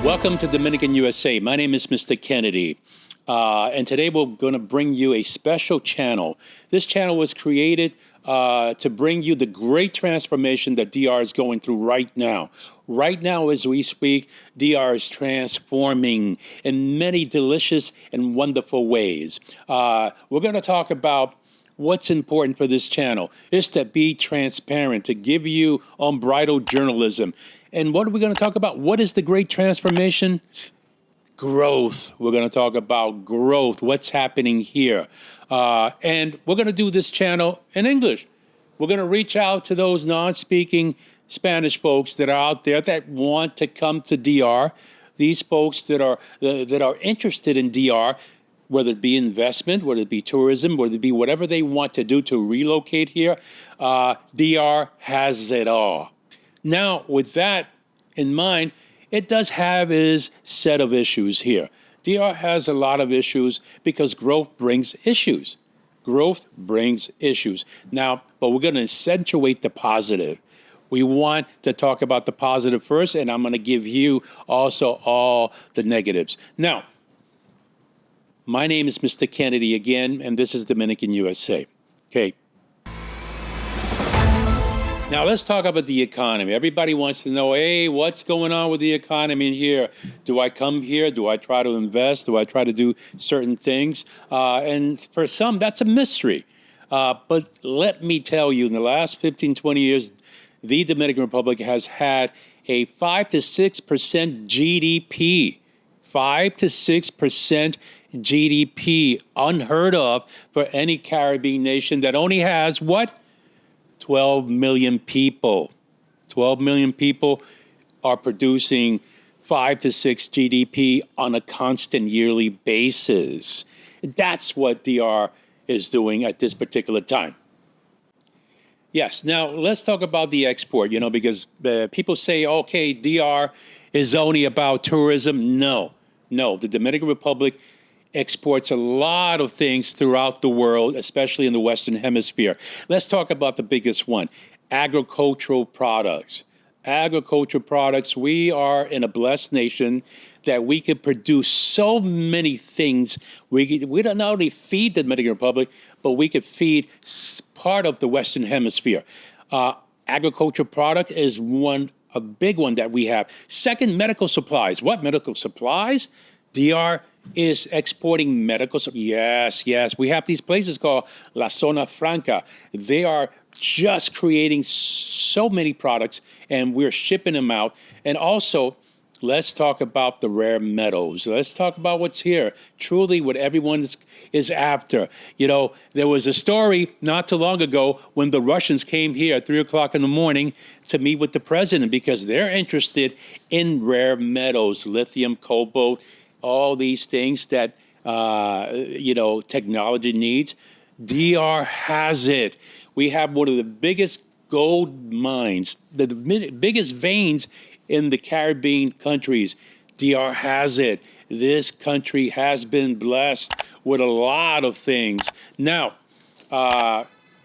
Welcome to Dominican USA. My name is Mr. Kennedy. And today we're going to bring you a special channel. This channel was created to bring you the great transformation that DR is going through right now. Right now, as we speak, DR is transforming in many delicious and wonderful ways. We're going to talk about what's important for this channel is to be transparent, to give you unbridled journalism. And what are we going to talk about? What is the great transformation? Growth. We're going to talk about growth, what's happening here. And we're going to do this channel in English. We're going to reach out to those non-speaking Spanish folks that are out there that want to come to DR. These folks that are interested in DR, whether it be investment, whether it be tourism, whether it be whatever they want to do to relocate here, DR has it all. Now, with that in mind, it does have its set of issues here. DR has a lot of issues because growth brings issues. Growth brings issues. Now, but we're going to accentuate the positive. We want to talk about the positive first, and I'm going to give you also all the negatives. Now, my name is Mr. Kennedy again, and this is Dominican USA. Okay. Now, let's talk about the economy. Everybody wants to know, hey, what's going on with the economy here? Do I come here? Do I try to invest? Do I try to do certain things? And for some, that's a mystery. But let me tell you, in the last 15, 20 years, the Dominican Republic has had a 5 to 6% GDP. 5 to 6% GDP, unheard of for any Caribbean nation that only has what? 12 million people. 12 million people are producing 5 to 6 GDP on a constant yearly basis. That's what DR is doing at this particular time. Yes, now let's talk about the export, because people say, okay, DR is only about tourism. No, the Dominican Republic exports a lot of things throughout the world, especially in the Western Hemisphere. Let's talk about the biggest one, agricultural products. Agricultural products, we are in a blessed nation that we can produce so many things. We don't not only feed the Dominican Republic, but we could feed part of the Western Hemisphere. Agricultural product is a big one that we have. Second, medical supplies. What medical supplies? DR is exporting medical supplies. Yes. We have these places called La Zona Franca. They are just creating so many products, and we're shipping them out. And also, let's talk about the rare metals. Let's talk about what's here. Truly what everyone is after. There was a story not too long ago when the Russians came here at 3 o'clock in the morning to meet with the president because they're interested in rare metals, lithium, cobalt, all these things that, technology needs. DR has it. We have one of the biggest gold mines, the biggest veins in the Caribbean countries. DR has it. This country has been blessed with a lot of things. Now,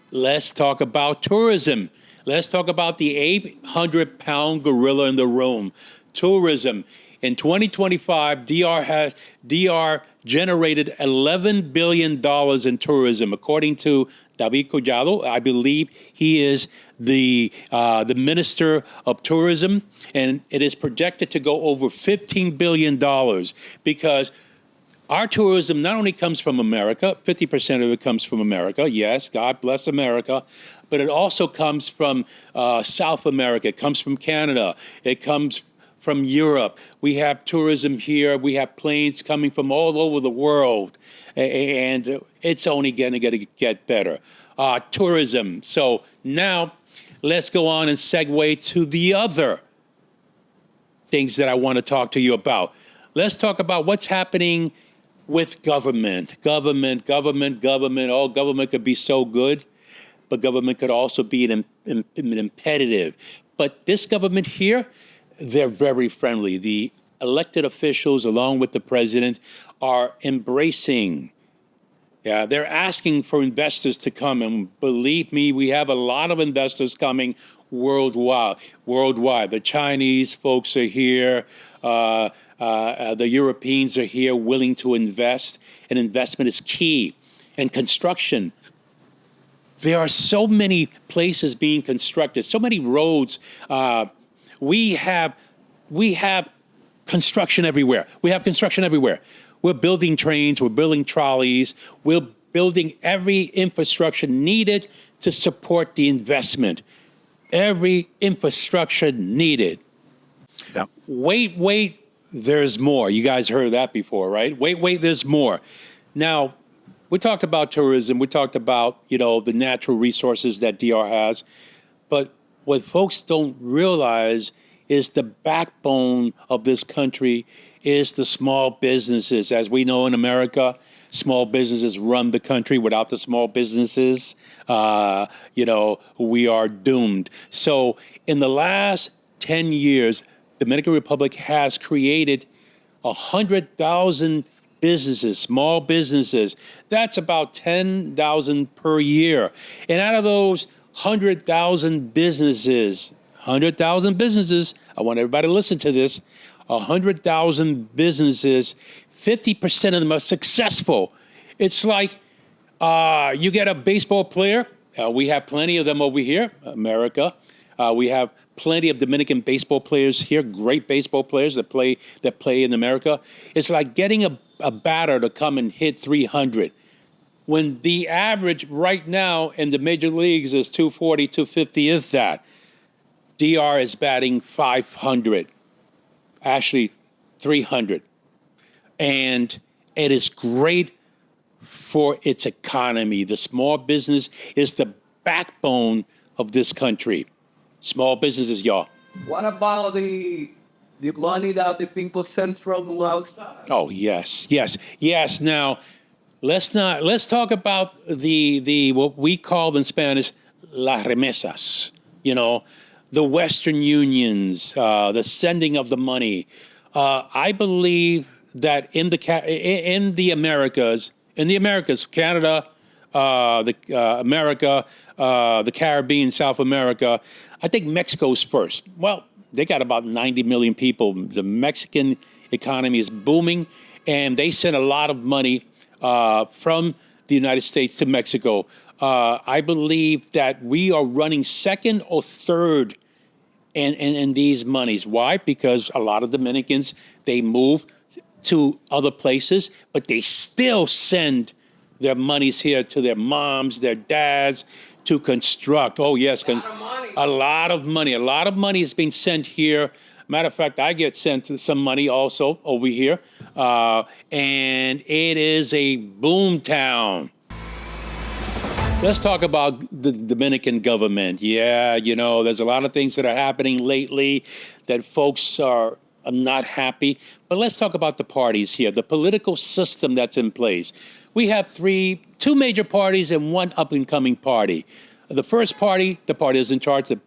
let's talk about tourism. Let's talk about the 800-pound gorilla in the room, tourism. In 2025, DR generated $11 billion in tourism, according to David Collado. I believe he is the Minister of Tourism, and it is projected to go over $15 billion because our tourism not only comes from America, 50% of it comes from America. Yes, God bless America. But it also comes from South America. It comes from Canada. It comes from Europe. We have tourism here. We have planes coming from all over the world. And it's only going to get better. Tourism. So now let's go on and segue to the other things that I want to talk to you about. Let's talk about what's happening with government. Government. Oh, government could be so good, but government could also be an imperative. But this government here, they're very friendly. The elected officials, along with the president, are embracing. Yeah, they're asking for investors to come. And believe me, we have a lot of investors coming worldwide. The Chinese folks are here. The Europeans are here willing to invest, and investment is key. And construction. There are so many places being constructed, so many roads. We have construction everywhere. We have construction everywhere. We're building trains, we're building trolleys, we're building every infrastructure needed to support the investment. Every infrastructure needed. Yeah. Wait, there's more. You guys heard that before, right? Wait, there's more. Now, we talked about tourism. We talked about, the natural resources that DR has. But what folks don't realize is the backbone of this country is the small businesses. As we know in America, small businesses run the country. Without the small businesses, we are doomed. So in the last 10 years, Dominican Republic has created 100,000 businesses, small businesses. That's about 10,000 per year. And out of those 100,000 businesses, I want everybody to listen to this, 100,000 businesses, 50% of them are successful. It's like you get a baseball player. We have plenty of them over here, America. We have plenty of Dominican baseball players here, great baseball players that play in America. It's like getting a batter to come and hit 300. When the average right now in the major leagues is 240, 250, is that. DR is batting 500, actually 300. And it is great for its economy. The small business is the backbone of this country. Small businesses, y'all. What about the money that the people send from outside? Oh, yes. Now, let's talk about the what we call in Spanish las remesas. The Western unions, the sending of the money. I believe that in the Americas, Canada, America, the Caribbean, South America, I think Mexico's first. Well, they got about 90 million people. The Mexican economy is booming, and they send a lot of money from the United States to Mexico. I believe that we are running second or third in these monies. Why? Because a lot of Dominicans, they move to other places, but they still send their monies here to their moms, their dads, to construct. Oh, yes. A lot of money. A lot of money is being sent here. Matter of fact, I get sent some money also over here. And it is a boom town. Let's talk about the Dominican government. Yeah, there's a lot of things that are happening lately that folks are not happy. But let's talk about the parties here, the political system that's in place. We have two major parties and one up-and-coming party. The first party, the party that's in charge, the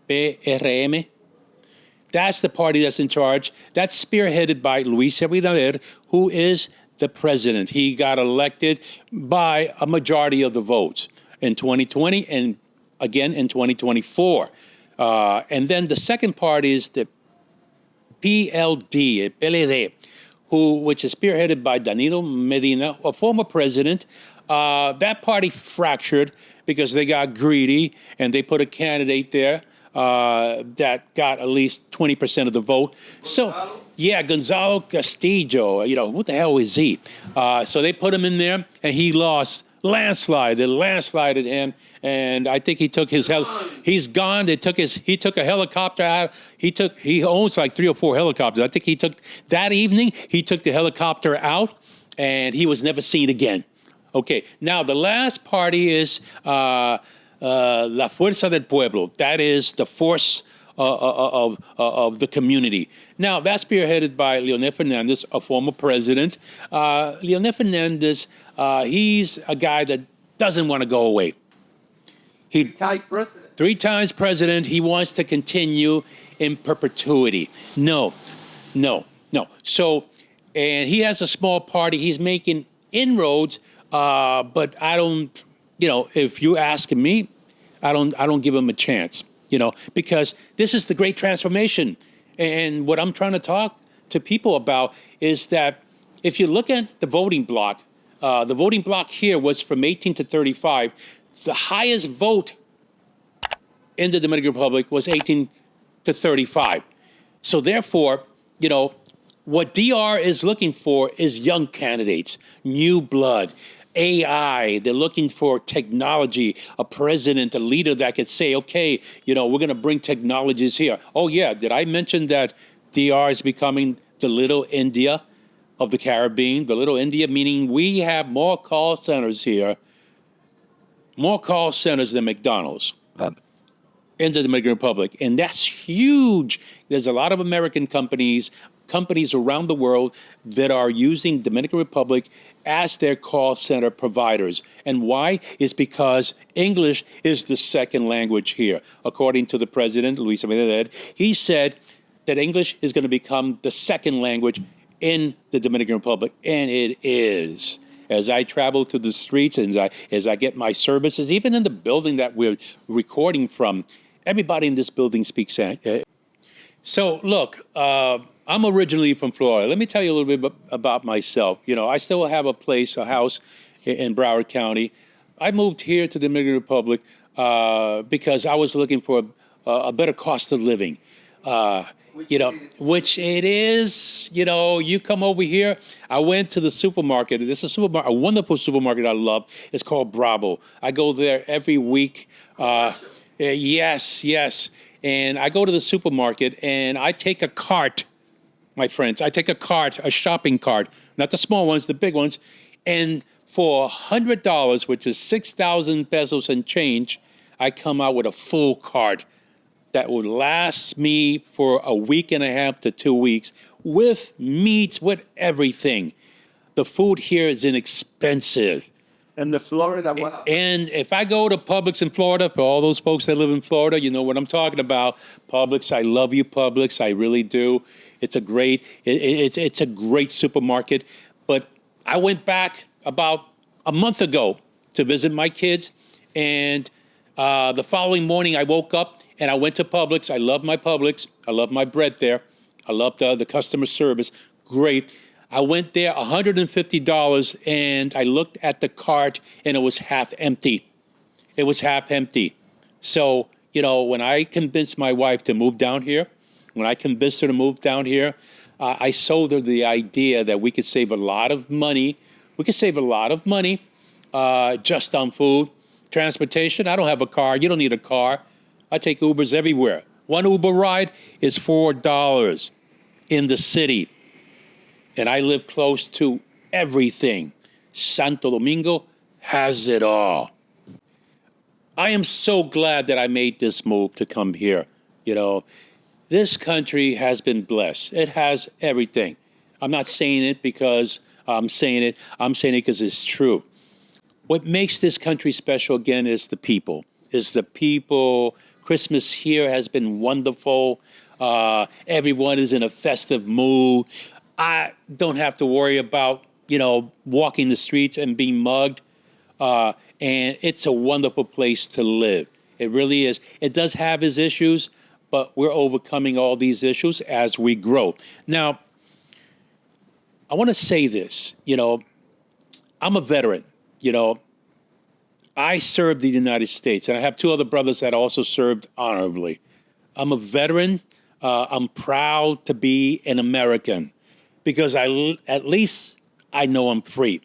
PRM, that's the party that's in charge. That's spearheaded by Luis Abinader, who is the president. He got elected by a majority of the votes in 2020 and again in 2024. And then the second party is the PLD, which is spearheaded by Danilo Medina, a former president. That party fractured because they got greedy and they put a candidate there that got at least 20% of the vote. So, yeah, Gonzalo Castillo, who the hell is he? So they put him in there and he lost. Landslide. They landslided him, and I think he took his he's gone. He took a helicopter out. He owns like 3 or 4 helicopters. I think he took the helicopter out, and he was never seen again. Okay, now the last party is La Fuerza del Pueblo. That is the force of the community. Now, that's spearheaded by Leonel Fernandez, a former president. Leonel Fernandez, he's a guy that doesn't want to go away. Three times president. He wants to continue in perpetuity. No. So, and he has a small party. He's making inroads, but I don't, if you ask me, I don't give him a chance. Because this is the great transformation. And what I'm trying to talk to people about is that if you look at the voting block here was from 18 to 35. The highest vote in the Dominican Republic was 18 to 35. So therefore, what DR is looking for is young candidates, new blood, AI. They're looking for technology, a president, a leader that could say, okay, we're going to bring technologies here. Oh, yeah. Did I mention that DR is becoming the little India of the Caribbean? The little India, meaning we have more call centers here, more call centers than McDonald's in the Dominican Republic. And that's huge. There's a lot of American companies around the world that are using Dominican Republic as their call center providers. And why? It's because English is the second language here. According to the president, Luis Abinader, he said that English is going to become the second language in the Dominican Republic, and it is. As I travel through the streets and as I get my services, even in the building that we're recording from, everybody in this building speaks. So look, I'm originally from Florida. Let me tell you a little bit about myself. I still have a house in Broward County. I moved here to the Dominican Republic because I was looking for a better cost of living. Which it is. You come over here. I went to the supermarket. This is a wonderful supermarket I love. It's called Bravo. I go there every week. Yes. And I go to the supermarket and I take a cart, my friends. I take a shopping cart, not the small ones, the big ones. And for $100, which is 6,000 pesos and change, I come out with a full cart that would last me for a week and a half to 2 weeks with meats, with everything. The food here is inexpensive. And the Florida, wow. And if I go to Publix in Florida, for all those folks that live in Florida, you know what I'm talking about. Publix, I love you, Publix. I really do. It's a great supermarket. But I went back about a month ago to visit my kids, and the following morning I woke up and I went to Publix. I love my Publix. I love my bread there. I love the customer service. Great. I went there, $150, and I looked at the cart, and it was half empty. It was half empty. So, when I convinced my wife to move down here, I sold her the idea that we could save a lot of money. We could save a lot of money just on food. Transportation, I don't have a car. You don't need a car. I take Ubers everywhere. One Uber ride is $4 in the city. And I live close to everything. Santo Domingo has it all. I am so glad that I made this move to come here. This country has been blessed. It has everything. I'm not saying it because I'm saying it. I'm saying it because it's true. What makes this country special, again, is the people. Christmas here has been wonderful. Everyone is in a festive mood. I don't have to worry about, walking the streets and being mugged. And it's a wonderful place to live. It really is. It does have its issues, but we're overcoming all these issues as we grow. Now, I want to say this, I'm a veteran. I served the United States, and I have two other brothers that also served honorably. I'm a veteran. I'm proud to be an American because at least I know I'm free.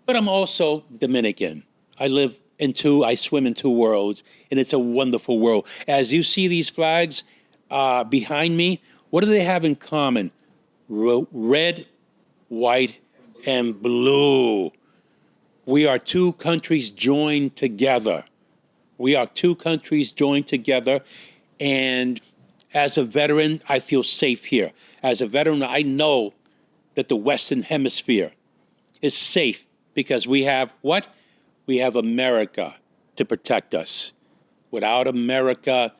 But I'm also Dominican. I swim in two worlds, and it's a wonderful world. As you see these flags behind me, what do they have in common? Red, white, and blue. We are two countries joined together. And as a veteran, I feel safe here. As a veteran, I know that the Western Hemisphere is safe because we have what? We have America to protect us. Without America,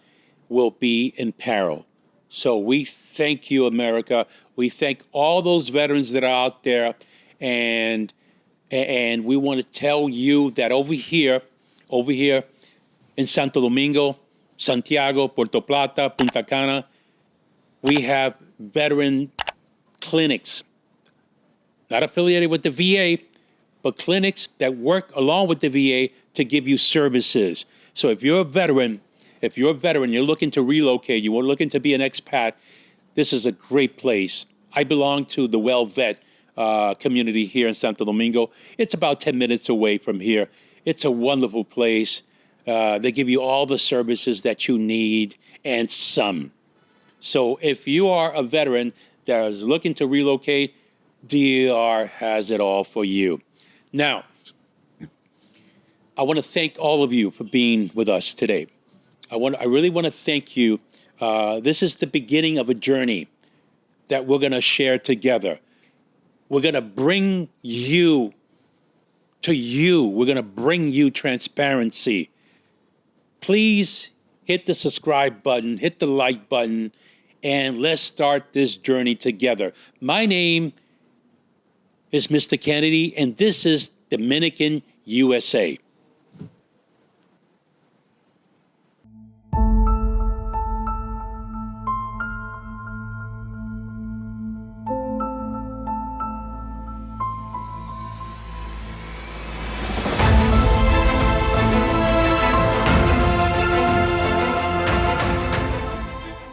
we'll be in peril. So we thank you, America. We thank all those veterans that are out there, and we want to tell you that over here in Santo Domingo, Santiago, Puerto Plata, Punta Cana, we have veteran clinics, not affiliated with the VA, but clinics that work along with the VA to give you services. So if you're a veteran, you're looking to relocate, you're looking to be an expat, this is a great place. I belong to the Well-Vet community here in Santo Domingo. It's about 10 minutes away from here. It's a wonderful place. They give you all the services that you need and some. So if you are a veteran that is looking to relocate, DR has it all for you. Now, I want to thank all of you for being with us today. I really want to thank you. This is the beginning of a journey that we're going to share together. We're going to bring you to you. We're going to bring you transparency. Please hit the subscribe button, hit the like button, and let's start this journey together. My name is Mr. Kennedy, and this is Dominican USA.